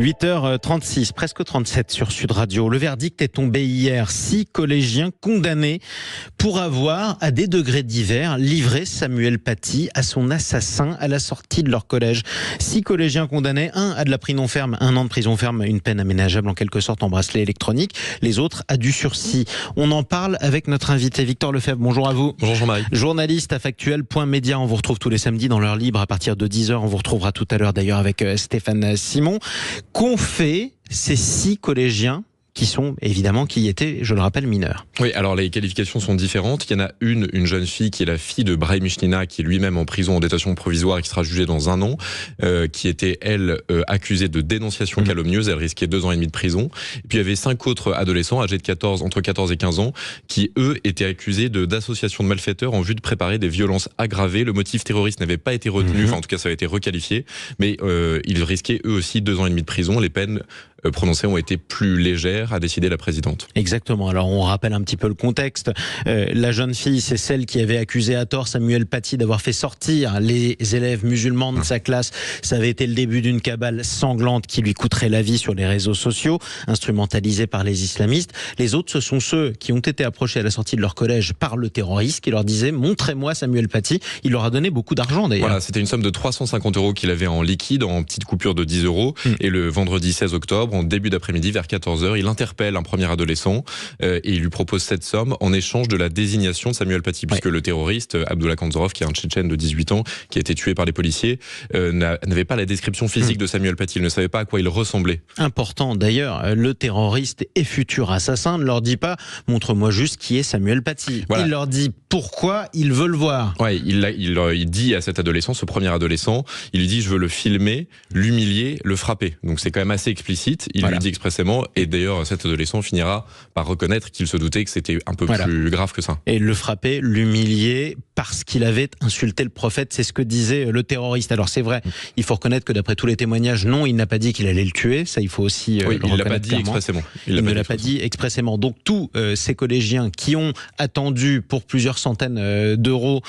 8h36, presque 37 sur Sud Radio. Le verdict est tombé hier. 6 collégiens condamnés pour avoir, à des degrés divers, livré Samuel Paty à son assassin à la sortie de leur collège. 6 collégiens condamnés, un à de la prison ferme, 1 an de prison ferme, une peine aménageable en quelque sorte en bracelet électronique. Les autres à du sursis. On en parle avec notre invité Victor Lefebvre. Bonjour à vous. Bonjour Jean-Marie. Journaliste à Factuel.media. On vous retrouve tous les samedis dans l'heure libre à partir de 10h. On vous retrouvera tout à l'heure d'ailleurs avec Stéphane Simon. Qu'ont fait ces 6 collégiens qui étaient, je le rappelle, mineurs? Oui, alors les qualifications sont différentes. Il y en a une jeune fille qui est la fille de Brahim Michnina, qui est lui-même en prison en détention provisoire et qui sera jugée dans 1 an, qui était, elle, accusée de dénonciation calomnieuse. Elle risquait 2 ans et demi de prison. Et puis il y avait 5 autres adolescents âgés de entre 14 et 15 ans qui, eux, étaient accusés d'association de malfaiteurs en vue de préparer des violences aggravées. Le motif terroriste n'avait pas été retenu, enfin en tout cas ça a été requalifié, mais ils risquaient eux aussi 2 ans et demi de prison. Les peines prononcées ont été plus légères, a décidé la présidente. Exactement. Alors on rappelle un petit peu le contexte. La jeune fille, c'est celle qui avait accusé à tort Samuel Paty d'avoir fait sortir les élèves musulmans de sa classe. Ça avait été le début d'une cabale sanglante qui lui coûterait la vie sur les réseaux sociaux, instrumentalisée par les islamistes. Les autres, ce sont ceux qui ont été approchés à la sortie de leur collège par le terroriste qui leur disait « Montrez-moi Samuel Paty ». Il leur a donné beaucoup d'argent d'ailleurs. Voilà, c'était une somme de 350 € qu'il avait en liquide, en petite coupure de 10 €. Et le vendredi 16 octobre, en début d'après-midi, vers 14h, il interpelle un premier adolescent et il lui propose cette somme en échange de la désignation de Samuel Paty, puisque le terroriste Abdullah Kanzorov, qui est un Tchétchène de 18 ans, qui a été tué par les policiers, n'avait pas la description physique de Samuel Paty. Il ne savait pas à quoi il ressemblait. Important d'ailleurs, le terroriste et futur assassin ne leur dit pas « Montre-moi juste qui est Samuel Paty ». Voilà. Il leur dit pourquoi il veut le voir. Ouais, il dit à cet adolescent, ce premier adolescent, il lui dit « Je veux le filmer, l'humilier, le frapper ». Donc c'est quand même assez explicite. Il lui dit expressément, et d'ailleurs cet adolescent finira par reconnaître qu'il se doutait que c'était un peu plus grave que ça. Et le frapper, l'humilier, parce qu'il avait insulté le prophète, c'est ce que disait le terroriste. Alors c'est vrai, il faut reconnaître que d'après tous les témoignages, non, il n'a pas dit qu'il allait le tuer, ça il faut aussi le reconnaître. Il l'a pas dit expressément. Il ne l'a pas dit expressément. Donc tous ces collégiens qui ont attendu pour plusieurs centaines d'euros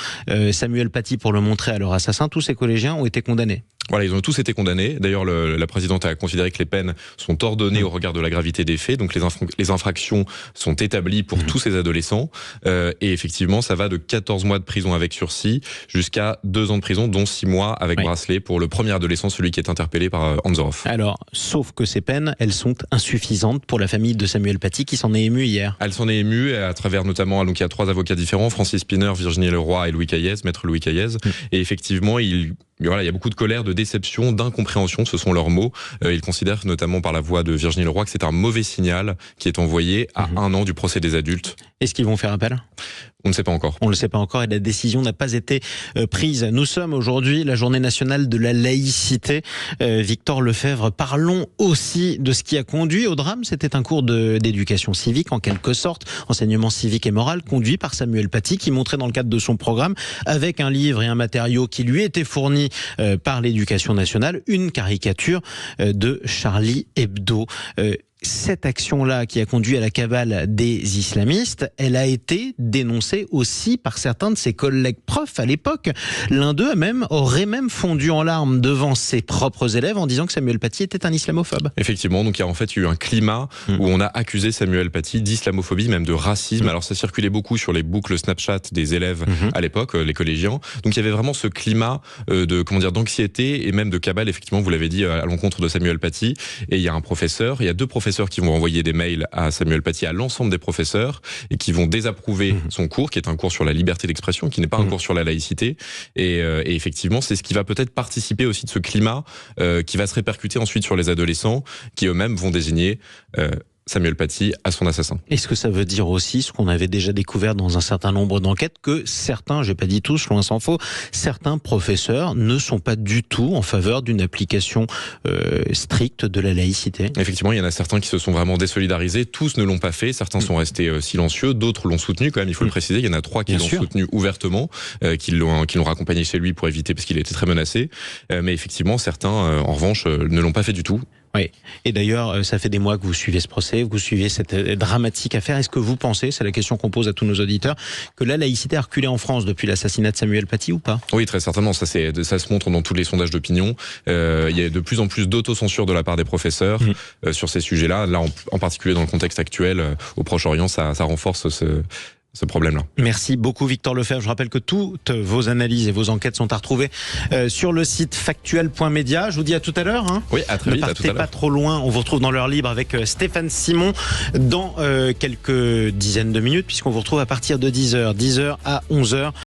Samuel Paty pour le montrer à leur assassin, tous ces collégiens ont été condamnés. Voilà, ils ont tous été condamnés. D'ailleurs, la présidente a considéré que les peines sont ordonnées au regard de la gravité des faits. Donc les infractions sont établies pour tous ces adolescents. Et effectivement, ça va de 14 mois de prison avec sursis jusqu'à 2 ans de prison, dont 6 mois avec bracelet pour le premier adolescent, celui qui est interpellé par Anzorov. Alors, sauf que ces peines, elles sont insuffisantes pour la famille de Samuel Paty qui s'en est émue hier. Elle s'en est émue à travers notamment, donc il y a 3 avocats différents, Francis Spinner, Virginie Leroy et Louis Caillez, maître Louis Caillez. Et effectivement, il y a beaucoup de colère, de déception, d'incompréhension, ce sont leurs mots. Ils considèrent notamment par la voix de Virginie Leroy que c'est un mauvais signal qui est envoyé à 1 an du procès des adultes. Est-ce qu'ils vont faire appel ? On ne sait pas encore. On ne le sait pas encore et la décision n'a pas été prise. Nous sommes aujourd'hui la journée nationale de la laïcité. Victor Lefebvre, parlons aussi de ce qui a conduit au drame. C'était un cours d'éducation civique en quelque sorte, enseignement civique et moral, conduit par Samuel Paty qui montrait dans le cadre de son programme, avec un livre et un matériau qui lui était fourni par l'éducation nationale, une caricature de Charlie Hebdo. Cette action-là qui a conduit à la cabale des islamistes, elle a été dénoncée aussi par certains de ses collègues profs à l'époque. L'un d'eux aurait même fondu en larmes devant ses propres élèves en disant que Samuel Paty était un islamophobe. Effectivement, donc il y a en fait eu un climat où on a accusé Samuel Paty d'islamophobie, même de racisme. Alors ça circulait beaucoup sur les boucles Snapchat des élèves à l'époque, les collégiens. Donc il y avait vraiment ce climat d'anxiété et même de cabale, effectivement, vous l'avez dit, à l'encontre de Samuel Paty. Et il y a 2 professeurs qui vont envoyer des mails à Samuel Paty, à l'ensemble des professeurs, et qui vont désapprouver son cours, qui est un cours sur la liberté d'expression, qui n'est pas un cours sur la laïcité. Et effectivement, c'est ce qui va peut-être participer aussi de ce climat qui va se répercuter ensuite sur les adolescents, qui eux-mêmes vont désigner Samuel Paty à son assassin. Est-ce que ça veut dire aussi, ce qu'on avait déjà découvert dans un certain nombre d'enquêtes, que certains, j'ai pas dit tous, loin s'en faut, certains professeurs ne sont pas du tout en faveur d'une application stricte de la laïcité? Effectivement, il y en a certains qui se sont vraiment désolidarisés, tous ne l'ont pas fait, certains sont restés silencieux, d'autres l'ont soutenu quand même, il faut le préciser, il y en a 3 qui l'ont soutenu ouvertement, qui l'ont raccompagné chez lui pour éviter, parce qu'il était très menacé, mais effectivement certains en revanche ne l'ont pas fait du tout. Oui. Et d'ailleurs, ça fait des mois que vous suivez ce procès, que vous suivez cette dramatique affaire. Est-ce que vous pensez, c'est la question qu'on pose à tous nos auditeurs, que la laïcité a reculé en France depuis l'assassinat de Samuel Paty ou pas? Oui, très certainement. Ça se montre dans tous les sondages d'opinion. Il y a de plus en plus d'autocensure de la part des professeurs sur ces sujets-là. Là, en particulier dans le contexte actuel, au Proche-Orient, ça renforce ce problème-là. Merci beaucoup Victor Lefebvre. Je rappelle que toutes vos analyses et vos enquêtes sont à retrouver sur le site factuel.media. Je vous dis à tout à l'heure. Oui, à très vite. Ne partez pas trop loin. On vous retrouve dans l'heure libre avec Stéphane Simon dans quelques dizaines de minutes, puisqu'on vous retrouve à partir de 10h à 11h.